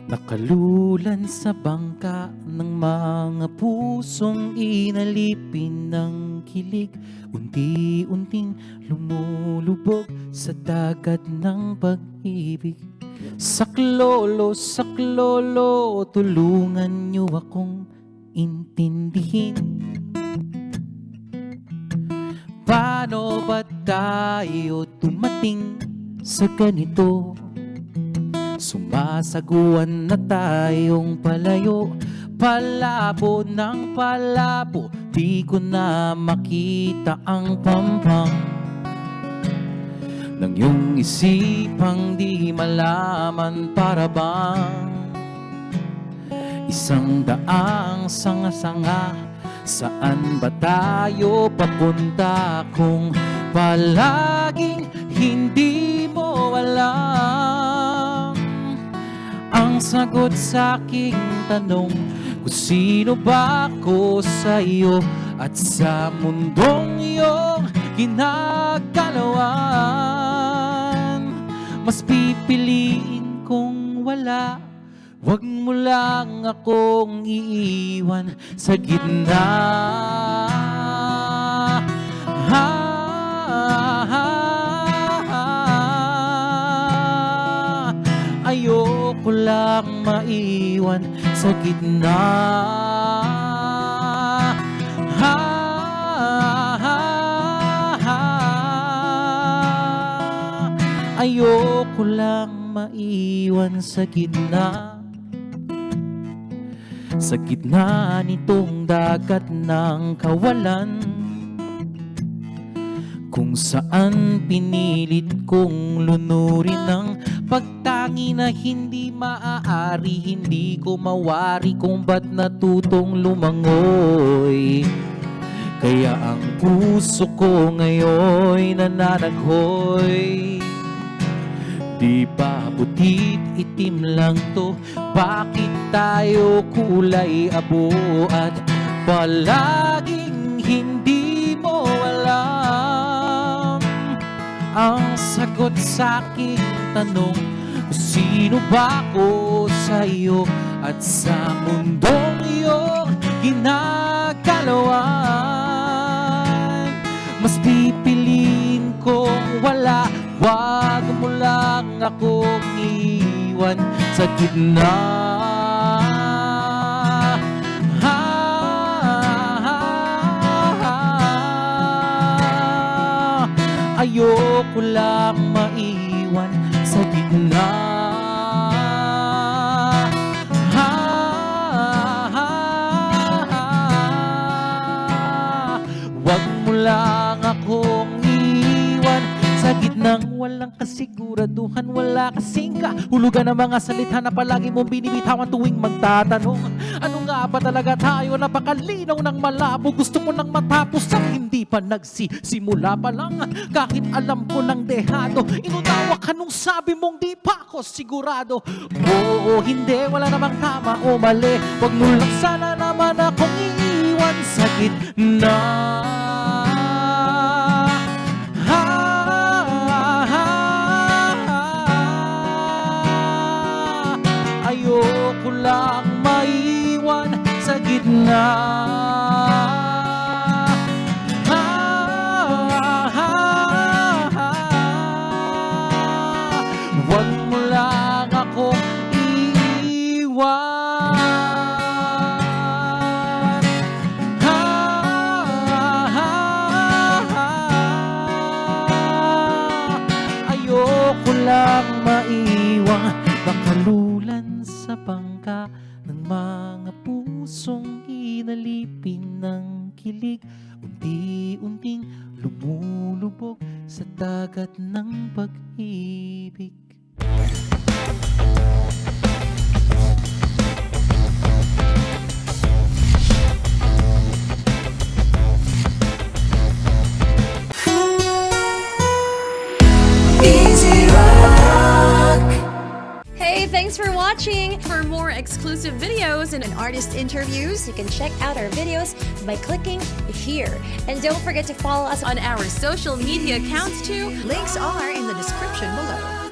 Nakalulan sa bangka ng mga pusong inalipin ng kilig, unti-unting lumulubog sa dagat ng pag-ibig. Saklolo, saklolo, tulungan niyo akong intindihin. Paano ba tayo dumating sa ganito? Sumasaguan na tayong palayo, palabo ng palabo, di ko na makita ang pampang ng iyong isipang di malaman. Para bang isang daang sanga-sanga, saan ba tayo papunta kung palaging hindi mo alam ang sagot sa aking tanong, kung sino ba ako sa iyo at sa mundong iyong ginagalawan. Mas pipiliin kong wala, wag mo lang akong iiwan sa gitna. Ayoko lang maiwan sa gitna. Ayoko lang maiwan sa gitna. Sa gitna nitong dagat ng kawalan, kung saan pinilit kong lunurin ng pagtangi na hindi maaari. Hindi ko mawari kung ba't natutong lumangoy, kaya ang puso ko ngayon nananaghoy. Di ba putit itim lang to? Bakit tayo kulay abo at palaging hindi mo alam ang sagot sa aking tanong, kung sino ba ako sa iyo at sa mundong iyong ginagalawan. Mas pipiliin kong wala, wag mo lang akong iwan sa gitna. Ayoko lang maiwan sa gitna. Wag mo lang akong iwan sa gitnang walang kasiguraduhan, wala kasing kahulugan ng mga salita na palagi mong binibitawan tuwing magtatanong. Ano nga ba talaga tayo? Napakalinaw ng malabo. Gusto ko nang matapos ang hindi pa nagsisimula pa lang. Kahit alam ko ng dehado, inunawa ka nung sabi mong di pa ako sigurado. Oo, hindi, wala namang tama o mali. Wag mo lang sana naman akong iiwan sa gitna. Ayoko lang maiwan sa gitna. Wag mo lang akong iiwan. Ayoko lang maiwan. Nakalulan sa bangka ng mga pusong inalipin ng kilig, unti-unting lumulubog sa dagat ng pag-ibig. Hey, thanks for watching! For more exclusive videos and artist interviews, you can check out our videos by clicking here. And don't forget to follow us on our social media accounts too. Links are in the description below.